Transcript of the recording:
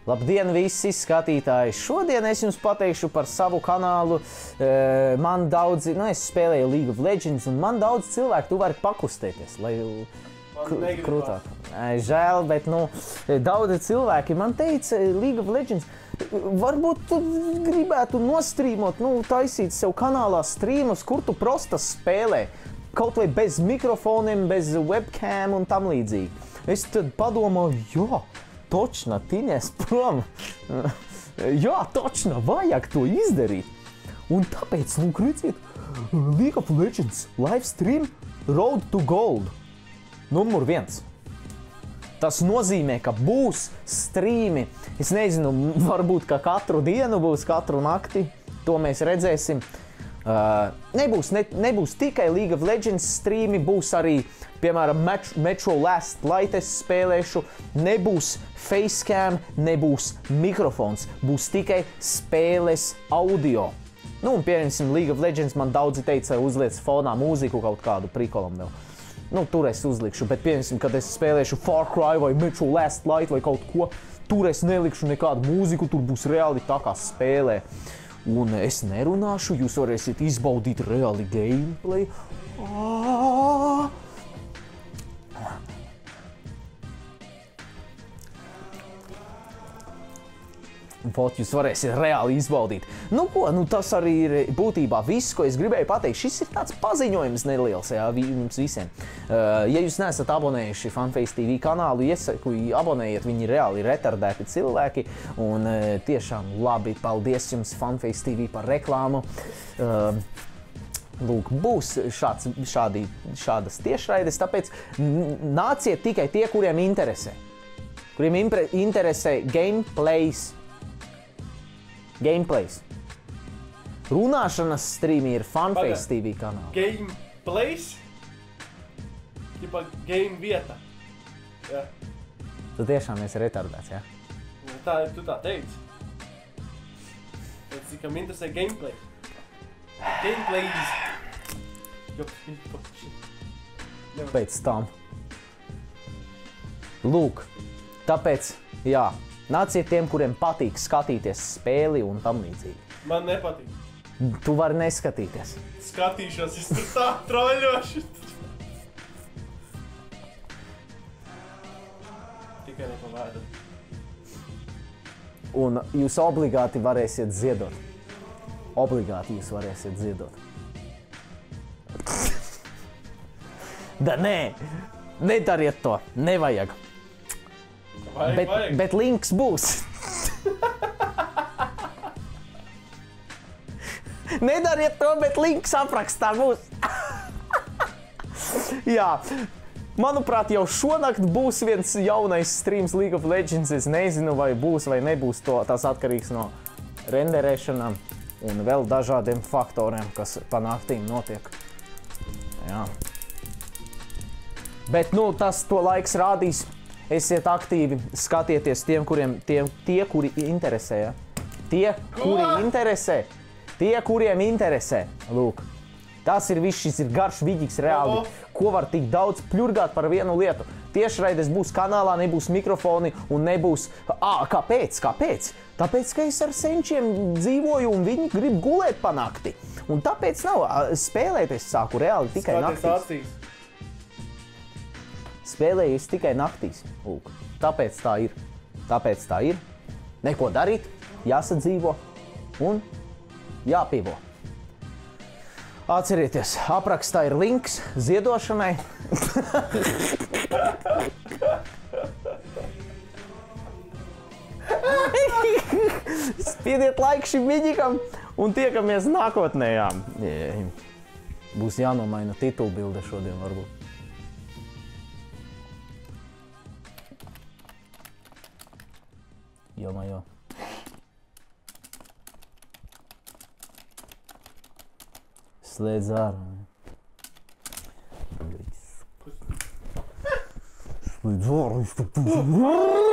Labdien, visi skatītāji! Šodien es jums pateikšu par savu kanālu. Man daudzi, es spēlēju League of Legends, un man daudz cilvēku tu vari pakustēties, lai krūtāk. Žēl, bet, daudzi cilvēki man teica, League of Legends, varbūt tu gribētu nostrīmot, taisīt sev kanālā strīmus, kur tu prosta spēlē, kaut vai bez mikrofoniem, bez webcam un tam līdzīgi. Es tad padomāju, jā, točno, tiņēs prom. Jā, točno, vajag to izdarīt. Un tāpēc, redziet, League of Legends live stream Road to Gold. Numur 1. Tas nozīmē, ka būs strīmi. Es nezinu, varbūt, ka katru dienu būs, katru nakti. To mēs redzēsim. Nebūs tikai League of Legends strīmi, būs arī, piemēram, Metro Last Light es spēlēšu, nebūs facecam, nebūs mikrofons, būs tikai spēles audio. Un pieņemsim League of Legends, man daudzi teica, uzliec fonā mūziku kaut kādu prikolam vēl. Tur es uzlikšu, bet pieņemsim, kad es spēlēšu Far Cry vai Metro Last Light vai kaut ko, tur es nelikšu nekādu mūziku, tur būs reāli tā kā spēlē. Un es nerunāšu, jūs varēsiet izbaudīt reāli gameplay. Jūs varēsiet reāli izbaudīt. Tas arī ir būtībā viss, ko es gribēju pateikt. Šis ir tāds paziņojums neliels, jums visiem. Ja jūs neesat abonējuši Funface TV kanālu, iesaku abonējiet, viņi reāli retardēti cilvēki. Un tiešām labi, paldies jums Funface TV par reklāmu. Lūk, būs šādas tiešraides, tāpēc nāciet tikai tie, kuriem interesē. Kuriem interesē gameplays. Runāšanas strīmi ir Funface TV kanāla. Gameplays? Tipa game vieta. Jā. Tu tiešām esi retardēts, jā? Tu tā teici. Pēc cikam interesē gameplay. Gameplays. Pēc tam. Lūk, tāpēc, jā. Nāciet tiem, kuriem patīk skatīties spēli un tam līdzīgi. Man nepatīk. Tu vari neskatīties. Skatīšos, es tur tā troļošu. Tikai nepavēdu. Un jūs obligāti varēsiet ziedot. Obligāti jūs varēsiet ziedot. Da nē, nedariet to, nevajag. Bet links būs. Nedariet to, bet links aprakstā būs. Jā, manuprāt, jau šonakt būs viens jaunais streams League of Legends. Es nezinu, vai būs vai nebūs to. Tas atkarīgs no renderēšanām un vēl dažādiem faktoriem, kas pa naktīm notiek. Jā. Bet, tas to laiks rādīs. Esiet aktīvi, skatieties tiem, kuri interesē, ja? Tie, kuriem interesē, lūk. Tas ir viss, šis ir garš viģiks reāli, ko var tik daudz pļurgāt par vienu lietu. Tiešraides būs kanālā, nebūs mikrofoni un nebūs... Kāpēc? Tāpēc, ka es ar senčiem dzīvoju un viņi grib gulēt pa nakti. Un tāpēc nav spēlēt, es sāku reāli tikai naktīs. Spēlēju es tikai naktīs. Lūk, tāpēc tā ir. Neko darīt, jāsadzīvo un jāpīvo. Atcerieties, aprakstā ir links ziedošanai. Spiediet laiku šim viģikam un tiekamies nākotnē. Būs jānomaina titulbilde šodien varbūt. Jo. Slēdz ārā. Slēdz ārā.